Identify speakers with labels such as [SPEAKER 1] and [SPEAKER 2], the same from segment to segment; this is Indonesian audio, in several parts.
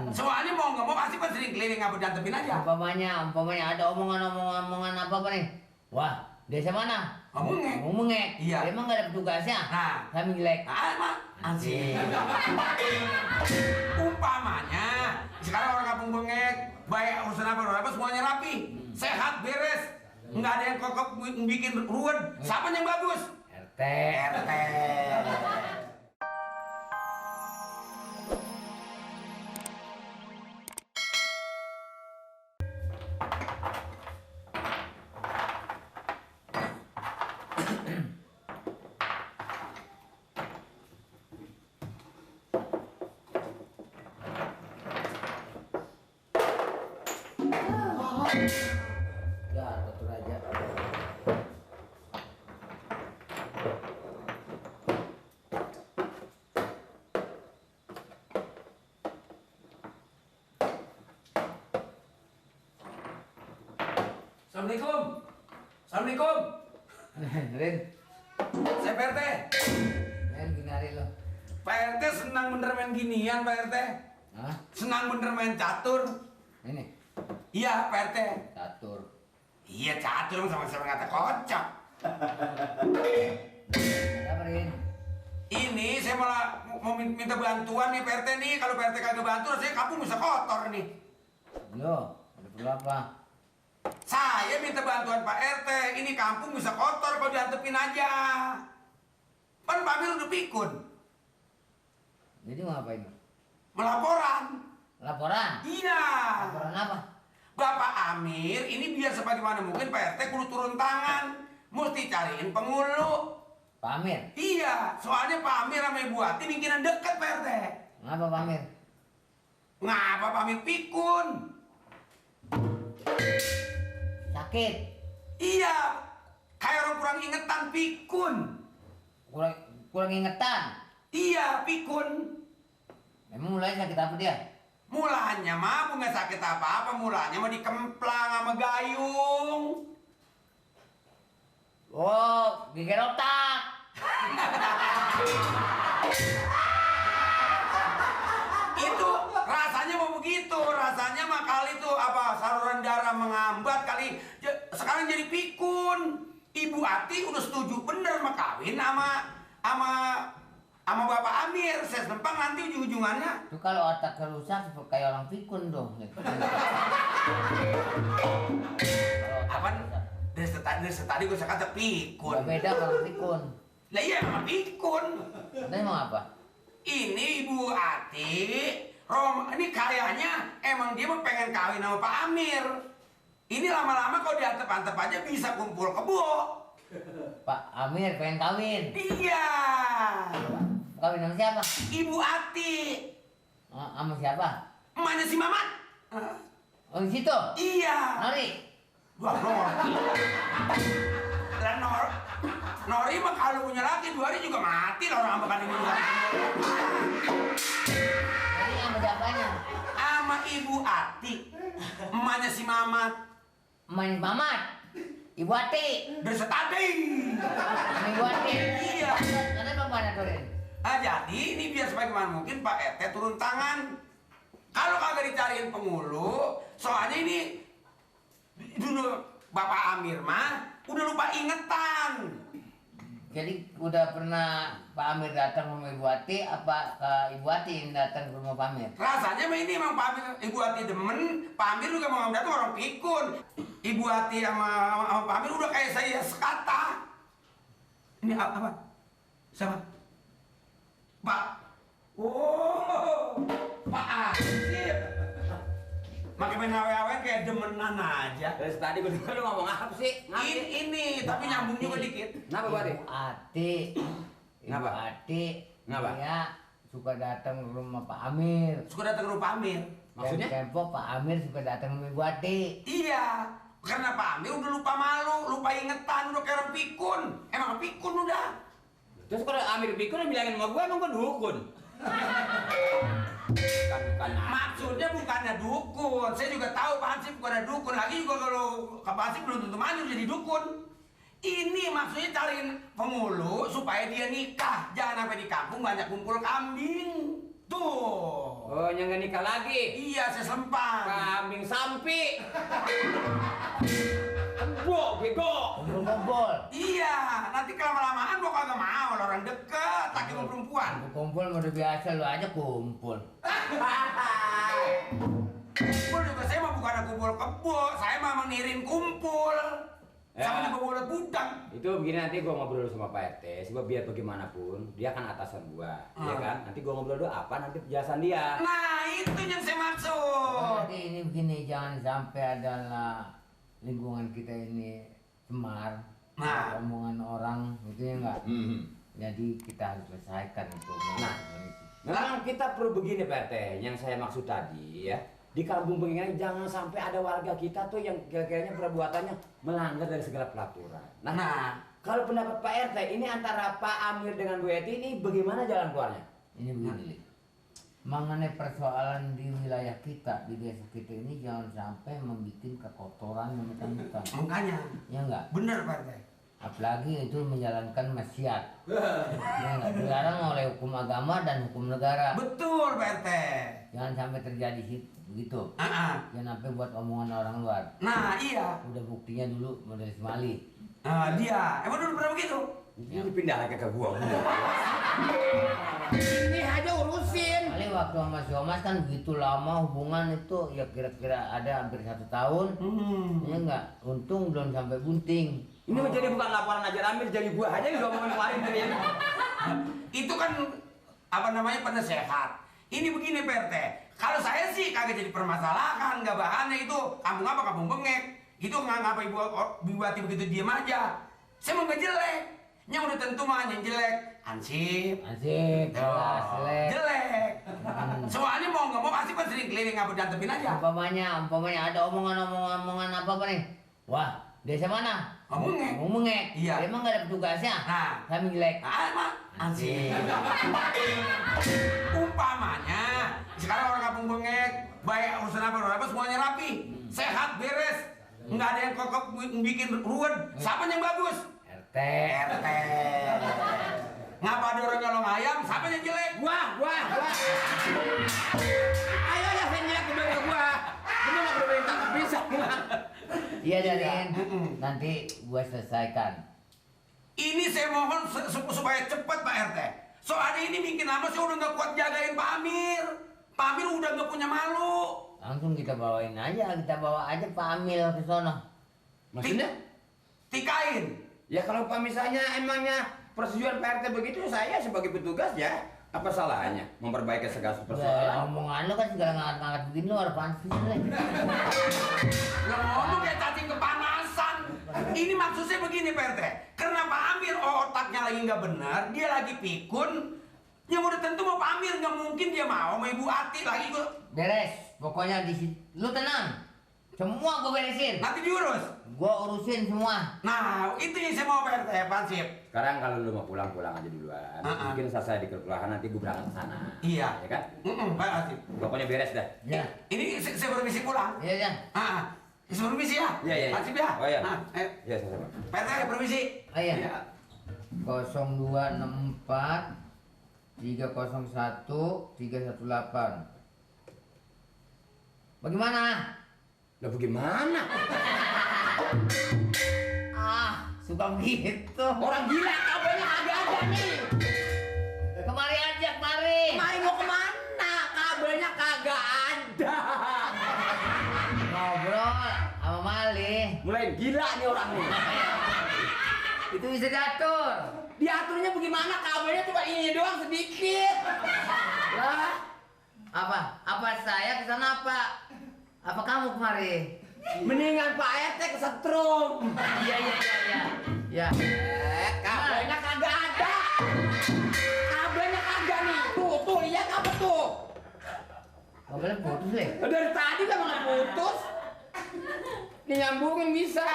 [SPEAKER 1] Soalnya mau nggak mau pasti kan sering keliling apa diantepin aja.
[SPEAKER 2] Umpamanya ada omongan apa nih? Wah, desa mana?
[SPEAKER 1] Mengek.
[SPEAKER 2] Mengek.
[SPEAKER 1] Iya.
[SPEAKER 2] Emang nggak ada petugasnya?
[SPEAKER 1] Nah,
[SPEAKER 2] kami jelek.
[SPEAKER 1] emang anjing. Umpamanya sekarang orang kampung Bengek, baik urusan apa semuanya rapi, sehat, beres, nggak ada yang kokok bikin ruwet. Siapa yang bagus?
[SPEAKER 2] RT.
[SPEAKER 1] RT.
[SPEAKER 2] Ya, betul aja.
[SPEAKER 1] Assalamualaikum. Assalamualaikum.
[SPEAKER 2] Rin,
[SPEAKER 1] Saya Pak RT.
[SPEAKER 2] gini hari lo.
[SPEAKER 1] Pak RT senang bener main ginian Pak RT.
[SPEAKER 2] Hah?
[SPEAKER 1] Senang bener main catur.
[SPEAKER 2] Ini
[SPEAKER 1] Iya Pak RT.
[SPEAKER 2] catur.
[SPEAKER 1] Iya catur sama-sama kata kocak.
[SPEAKER 2] Apa Rin?
[SPEAKER 1] Ini saya malah mau minta bantuan nih Pak RT nih. Kalau Pak RT kagak bantu rasanya kampung bisa kotor nih.
[SPEAKER 2] Lo, ada perlu apa?
[SPEAKER 1] Saya minta bantuan Pak RT. Ini kampung bisa kotor kalau diantepin aja. Kan Pak Amir udah pikun.
[SPEAKER 2] Jadi mau ngapain?
[SPEAKER 1] Melaporan.
[SPEAKER 2] Laporan?
[SPEAKER 1] Iya.
[SPEAKER 2] Laporan apa?
[SPEAKER 1] Bapak Amir ini biar sebagaimana mungkin Pak RT kudu turun tangan. Mesti cariin penghulu.
[SPEAKER 2] Pak Amir?
[SPEAKER 1] Iya, soalnya Pak Amir sama Ibu Ati bikinan deket Pak RT.
[SPEAKER 2] Ngapa Pak Amir?
[SPEAKER 1] Ngapa Pak Amir pikun?
[SPEAKER 2] Sakit?
[SPEAKER 1] Iya, kayak orang kurang ingetan pikun.
[SPEAKER 2] Kurang ingetan?
[SPEAKER 1] Iya, pikun.
[SPEAKER 2] Memang mulai sakit apa dia?
[SPEAKER 1] Mulanya mah bukan sakit apa-apa, mulanya mah dikemplang sama gayung.
[SPEAKER 2] Oh, geger otak.
[SPEAKER 1] Itu rasanya mau begitu, rasanya mah kali tuh apa saluran darah mengambat kali. Sekarang jadi pikun. Ibu Ati udah setuju bener mah kawin sama Bapak Amir. Saya sempang nanti ujung-ujungannya.
[SPEAKER 2] Itu kalau otak rusak kayak orang pikun dong.
[SPEAKER 1] Apa? Dari tadi gue kata pikun.
[SPEAKER 2] Beda kalau pikun.
[SPEAKER 1] Lah iya memang pikun.
[SPEAKER 2] Ini mau apa?
[SPEAKER 1] Ini Ibu Ati, ini kayaknya emang dia mau pengen kawin sama Pak Amir. Ini lama-lama kalau diantep-antep aja bisa kumpul kebo.
[SPEAKER 2] Pak Amir pengen kawin.
[SPEAKER 1] Iya.
[SPEAKER 2] Kawin sama siapa?
[SPEAKER 1] Ibu Ati.
[SPEAKER 2] Sama siapa?
[SPEAKER 1] Emaknya si Mamat.
[SPEAKER 2] Oh di situ?
[SPEAKER 1] Iya.
[SPEAKER 2] Nori?
[SPEAKER 1] Wah, Lah Nori mah kalau punya laki 2 hari juga mati lah orang makan ini.
[SPEAKER 2] Jadi sama siapanya?
[SPEAKER 1] Sama Ibu Ati. Emaknya si Mamat.
[SPEAKER 2] Main Mamat? Ibu Ati?
[SPEAKER 1] Dari tadi.
[SPEAKER 2] Sama Ibu Ati?
[SPEAKER 1] Iya.
[SPEAKER 2] Kenapa mana Turin?
[SPEAKER 1] Jadi ini biar sebagaimana mungkin Pak RT turun tangan. Kalau kagak dicariin penghulu, soalnya ini dulu Bapak Amir mah udah lupa ingetan.
[SPEAKER 2] Jadi udah pernah Pak Amir datang ke Ibu Ati apa ke Ibu Ati yang datang ke rumah Pak Amir?
[SPEAKER 1] Rasanya mah ini emang Pak Amir, Ibu Ati demen, Pak Amir juga mau datang orang pikun. Ibu Ati sama Pak Amir udah kayak saya sekata. Ini apa? Siapa? Pak. Oh, Pak Asif. Makin main awe-awe kayak demenan aja.
[SPEAKER 3] Dari tadi gue dengar lu ngomong apa sih?
[SPEAKER 1] Ini tapi nyambung juga dikit.
[SPEAKER 3] Kenapa Pak Ade?
[SPEAKER 2] Ibu Ati. Ibu
[SPEAKER 3] Kenapa?
[SPEAKER 2] Ati.
[SPEAKER 3] Kenapa?
[SPEAKER 2] Dia suka datang ke rumah Pak Amir.
[SPEAKER 1] Suka datang ke rumah Pak Amir.
[SPEAKER 3] Maksudnya?
[SPEAKER 2] Tempo Pak Amir suka datang ke Ibu Ati.
[SPEAKER 1] Iya, karena Pak Amir udah lupa malu, lupa ingetan, udah kayak orang pikun. Emang pikun udah.
[SPEAKER 3] Terus kalau Amir pikun yang bilangin sama gue emang gue dukun. Bukan.
[SPEAKER 1] Maksudnya bukannya dukun. Saya juga tahu Pak Ansip bukannya dukun. Lagi juga kalau Pak Ansip belum tentu maju jadi dukun. Ini maksudnya cariin penghulu supaya dia nikah. Jangan sampai di kampung banyak kumpul kambing. Tuh.
[SPEAKER 3] Oh, yang nggak nikah lagi.
[SPEAKER 1] Iya, saya sempat.
[SPEAKER 3] Kambing sampi. Kebo, bego.
[SPEAKER 2] Kumpul-kumpul.
[SPEAKER 1] Iya, nanti kelama-lamaan gua kagak mau orang deket, laki sama perempuan.
[SPEAKER 2] Kumpul udah biasa, lu aja kumpul.
[SPEAKER 1] Kumpul juga saya mah bukan kumpul kebo, saya mah menirin kumpul. Sama
[SPEAKER 3] Ya.
[SPEAKER 1] juga bola budang.
[SPEAKER 3] Itu begini, nanti gua ngobrol dulu sama Pak RT. Sebab biar bagaimanapun dia kan atasan gua, ya kan? Nanti gua ngobrol dulu apa nanti penjelasan dia.
[SPEAKER 1] Nah, itu yang saya maksud.
[SPEAKER 2] Jadi ini begini, jangan sampai adalah lingkungan kita ini cemar.
[SPEAKER 1] Nah.
[SPEAKER 2] Omongan orang gitu ya enggak.
[SPEAKER 3] Mhm.
[SPEAKER 2] Jadi kita harus selesaikan itu.
[SPEAKER 3] Nah. Memang kita perlu begini Pak RT, yang saya maksud tadi ya. Di kampung begini jangan sampai ada warga kita tuh yang kira-kiranya perbuatannya melanggar dari segala peraturan. Nah, kalau pendapat Pak RT ini antara Pak Amir dengan Bu Eti ini bagaimana jalan keluarnya?
[SPEAKER 2] Ini begini, Li. Mengenai persoalan di wilayah kita, di desa kita ini jangan sampai membuat kekotoran yang bersangkutan.
[SPEAKER 1] Makanya,
[SPEAKER 2] Ya enggak?
[SPEAKER 1] bener Pak RT.
[SPEAKER 2] Apalagi itu menjalankan maksiat. Ya enggak? Dilarang oleh hukum agama dan hukum negara.
[SPEAKER 1] Betul Pak RT.
[SPEAKER 2] Jangan sampai terjadi begitu. Jangan sampai buat omongan orang luar.
[SPEAKER 1] Nah, iya.
[SPEAKER 2] Udah buktinya dulu model Semali.
[SPEAKER 1] Nah, dia. Emang dulu pernah begitu?
[SPEAKER 3] Ini pindah lagi ke gua. Ini aja urusin.
[SPEAKER 2] Kali waktu sama si Omas kan begitu lama hubungan itu ya kira-kira ada hampir 1 tahun. Ya enggak? Untung belum sampai bunting.
[SPEAKER 3] Ini menjadi bukan laporan aja Amir, jadi gua aja yang ngomongin kemarin tadi.
[SPEAKER 1] Itu kan apa namanya penasehat. Ini begini Pak RT. Kalau saya sih kagak jadi permasalahan, nggak bahannya itu kampung apa kampung bengek. Itu ngapa ibu Bupati begitu diam aja. Saya mau nggak jelek. Yang udah tentu mah yang jelek. Ansip.
[SPEAKER 2] Asik, jelas, jelek.
[SPEAKER 1] Jelek. Soalnya mau nggak mau pasti kan sering keliling apa jantepin aja.
[SPEAKER 2] Umpamanya ada omongan apa nih? Wah, desa mana?
[SPEAKER 1] Ngomongnya.
[SPEAKER 2] Ngomongnya.
[SPEAKER 1] Iya.
[SPEAKER 2] Emang nggak ada petugasnya?
[SPEAKER 1] Nah.
[SPEAKER 2] Kami jelek.
[SPEAKER 1] Mah ansip. Umpamanya sekarang orang kampung bengek, baik urusan apa semuanya rapi, sehat, beres, nggak ada yang kokok bikin ruwet. Siapa yang bagus?
[SPEAKER 2] RT.
[SPEAKER 1] RT. Ngapa ada orang nyolong ayam? Siapa yang jelek?
[SPEAKER 3] Wah. Ayo ya saya jelek keluarga gua. Gua nggak perlu minta bisa.
[SPEAKER 2] Iya, Darin. Nanti gua selesaikan.
[SPEAKER 1] Ini saya mohon supaya cepat Pak RT. Soalnya ini bikin lama saya udah nggak kuat jagain Pak Amir. Pak Amir udah nggak punya malu.
[SPEAKER 2] Langsung kita bawain aja, kita bawa aja Pak Amil ke sono.
[SPEAKER 3] Maksudnya?
[SPEAKER 1] Tikain.
[SPEAKER 3] Ya kalau Pak misalnya emangnya persetujuan Pak RT begitu, saya sebagai petugas ya apa salahnya memperbaiki segala
[SPEAKER 2] Ya,
[SPEAKER 3] persoalan?
[SPEAKER 2] omongan lu kan segala ngangkat-ngangkat begini lu ada apaan sih, Le?
[SPEAKER 1] Lah ngomong kayak cacing kepanasan. Ini maksudnya begini Pak RT. Karena Pak Amir otaknya lagi nggak benar, dia lagi pikun. Yang udah tentu mau Pak Amir nggak mungkin dia mau sama Ibu Ati lagi gua.
[SPEAKER 2] Beres, pokoknya di situ. Lu tenang. Semua gua beresin.
[SPEAKER 1] Nanti diurus.
[SPEAKER 2] Gua urusin semua.
[SPEAKER 1] Nah, itu yang saya mau Pak RT, Pansip.
[SPEAKER 3] Sekarang kalau lu mau pulang aja duluan. Mungkin selesai di kelurahan nanti gue berangkat ke sana.
[SPEAKER 1] Iya.
[SPEAKER 3] Ya kan?
[SPEAKER 1] Pak Pansip.
[SPEAKER 3] Pokoknya beres dah.
[SPEAKER 2] Ya.
[SPEAKER 1] Ini saya permisi pulang.
[SPEAKER 2] Iya, Jan.
[SPEAKER 1] Saya permisi ya.
[SPEAKER 3] Iya.
[SPEAKER 1] Pansip ya.
[SPEAKER 3] Oh iya.
[SPEAKER 1] Ayo.
[SPEAKER 3] Iya, sama-sama.
[SPEAKER 1] Pak RT, permisi.
[SPEAKER 2] Oh iya. 0264 301 318. Bagaimana?
[SPEAKER 3] Lah bagaimana?
[SPEAKER 2] Suka begitu.
[SPEAKER 3] Orang gila kabelnya ada nih.
[SPEAKER 2] Kemari aja, kemari.
[SPEAKER 3] Mari mau kemana? Kabelnya kagak ada.
[SPEAKER 2] Ngobrol sama Mali.
[SPEAKER 3] Mulai gila nih orang nih.
[SPEAKER 2] Itu bisa diatur.
[SPEAKER 3] Diaturnya bagaimana? Kabelnya cuma ini doang sedikit.
[SPEAKER 2] Lah, apa saya kesana apa? Apa kamu kemari?
[SPEAKER 3] Mendingan Pak RT kesetrum.
[SPEAKER 2] Iya. Ya.
[SPEAKER 3] Kabelnya kagak ada. Kabelnya kagak nih. Tuh lihat apa tuh?
[SPEAKER 2] Kabelnya putus, Le.
[SPEAKER 3] Dari tadi kan nggak putus. Dinyambungin bisa.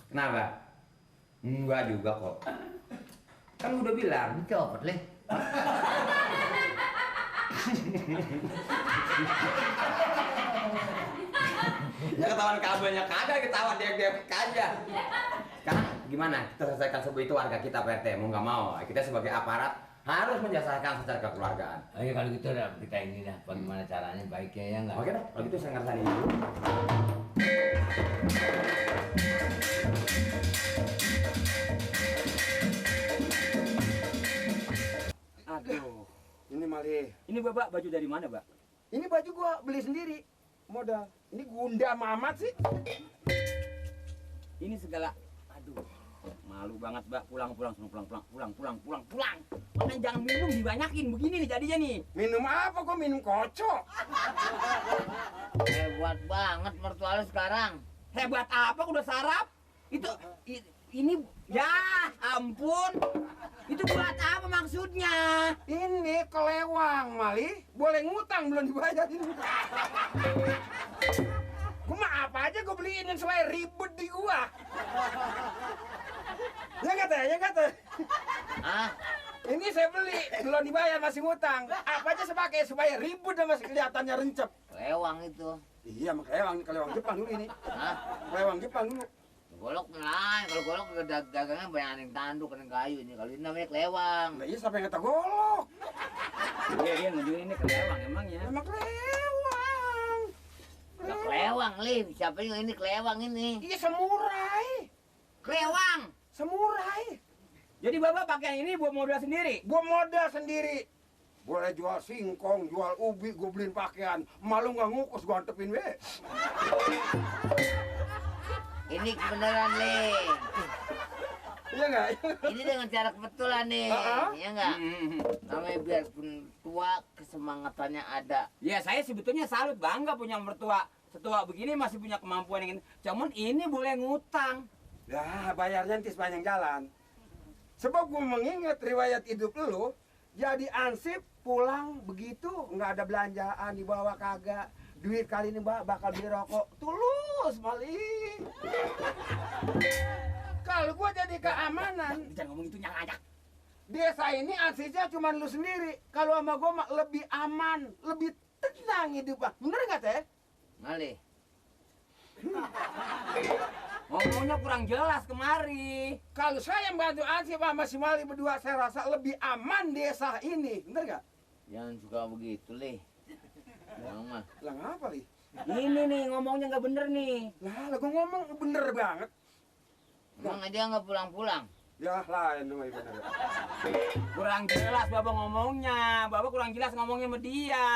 [SPEAKER 3] Kenapa? Enggak juga kok. Kan udah bilang.
[SPEAKER 2] Dicopot, Le.
[SPEAKER 3] Ya ketahuan kabelnya kagak, ketahuan dia aja. Kan gimana kita selesaikan subuh itu warga kita Pak RT, mau nggak mau kita sebagai aparat harus menjelaskan secara kekeluargaan.
[SPEAKER 2] Ayo kalau gitu udah kita ini dah bagaimana caranya baiknya ya enggak.
[SPEAKER 3] Oke dah, kalau gitu saya ngerasa ini dulu.
[SPEAKER 4] Aduh, ini Mali.
[SPEAKER 3] Ini Bapak baju dari mana, Pak?
[SPEAKER 4] Ini baju gua beli sendiri. Modal. Ini Gundam amat sih.
[SPEAKER 3] Ini segala, aduh, malu banget, Mbak. Pulang. Makanya jangan minum, dibanyakin. Begini nih jadinya nih.
[SPEAKER 4] Minum apa? Gua minum kocok.
[SPEAKER 2] Hebat banget mertua lu sekarang.
[SPEAKER 3] Hebat apa? Udah sarap? Itu, ini, ya ampun. Itu buat apa maksudnya?
[SPEAKER 4] Ini kelewang, Mali. Boleh ngutang belum dibayarin. Gua mah apa aja gua beliin yang supaya ribet di gua. Ya nggak teh, ya nggak teh.
[SPEAKER 2] Ah,
[SPEAKER 4] Ini saya beli, belum dibayar masih ngutang. Apa aja saya pakai supaya ribut dan masih kelihatannya rencep.
[SPEAKER 2] lewang itu.
[SPEAKER 4] Iya, mah kelewang Jepang dulu ini.
[SPEAKER 2] Hah?
[SPEAKER 4] Kelewang Jepang dulu.
[SPEAKER 2] Golok lain, kalau golok dagangnya banyak yang tanduk, yang kayu ini. Kalau ini namanya kelewang.
[SPEAKER 4] Nah, iya siapa yang kata golok?
[SPEAKER 3] Dia nunjukin ini kelewang emangnya.
[SPEAKER 4] Emang kelewang.
[SPEAKER 2] Lah kelewang, Lim. Siapa yang ini kelewang ini?
[SPEAKER 4] Iya semurai.
[SPEAKER 2] Kelewang.
[SPEAKER 4] Semurai.
[SPEAKER 3] Jadi Bapak pakai ini buat modal sendiri?
[SPEAKER 4] Gua modal sendiri. Boleh jual singkong, jual ubi, gua beliin pakaian. Malu nggak ngukus, gua antepin we.
[SPEAKER 2] Ini kebenaran, Lim.
[SPEAKER 4] Iya nggak?
[SPEAKER 2] Ini dengan cara kebetulan nih. Iya enggak? Namanya biarpun tua, kesemangatannya ada.
[SPEAKER 3] Ya saya sebetulnya salut bangga punya mertua setua begini masih punya kemampuan yang cuman ini boleh ngutang.
[SPEAKER 4] Ya, bayarnya nanti sepanjang jalan. Sebab gua mengingat riwayat hidup lu, jadi ansip pulang begitu, nggak ada belanjaan dibawa kagak. Duit kali ini bakal beli rokok. Tulus, Mali. Kalau gua jadi keamanan,
[SPEAKER 3] Jangan ngomong itu nyala aja.
[SPEAKER 4] desa ini ansipnya cuma lu sendiri. Kalau sama gua mah lebih aman, lebih tenang hidupnya. Bener nggak teh?
[SPEAKER 2] Mali.
[SPEAKER 3] Ngomongnya kurang jelas kemari.
[SPEAKER 4] Kalau saya yang bantu ansip sama si Mali berdua, saya rasa lebih aman desa ini. Bener nggak?
[SPEAKER 2] Jangan suka begitu, Li. Jangan mah.
[SPEAKER 4] Lah ngapa, Li?
[SPEAKER 3] Ini nih ngomongnya nggak bener nih.
[SPEAKER 4] Lah gua ngomong bener banget.
[SPEAKER 2] Emang dia nggak pulang-pulang?
[SPEAKER 4] Ya lain namanya bener.
[SPEAKER 3] Kurang jelas Bapak ngomongnya. Bapak kurang jelas ngomongnya sama dia.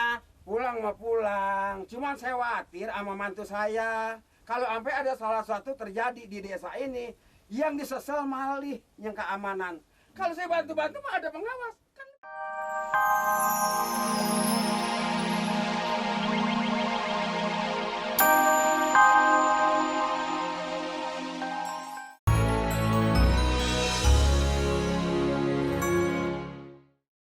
[SPEAKER 4] Pulang mah pulang. Cuman saya khawatir sama mantu saya. Kalau sampai ada salah satu terjadi di desa ini, yang disesal Mali yang keamanan. Kalau saya bantu-bantu mah ada pengawas. Kan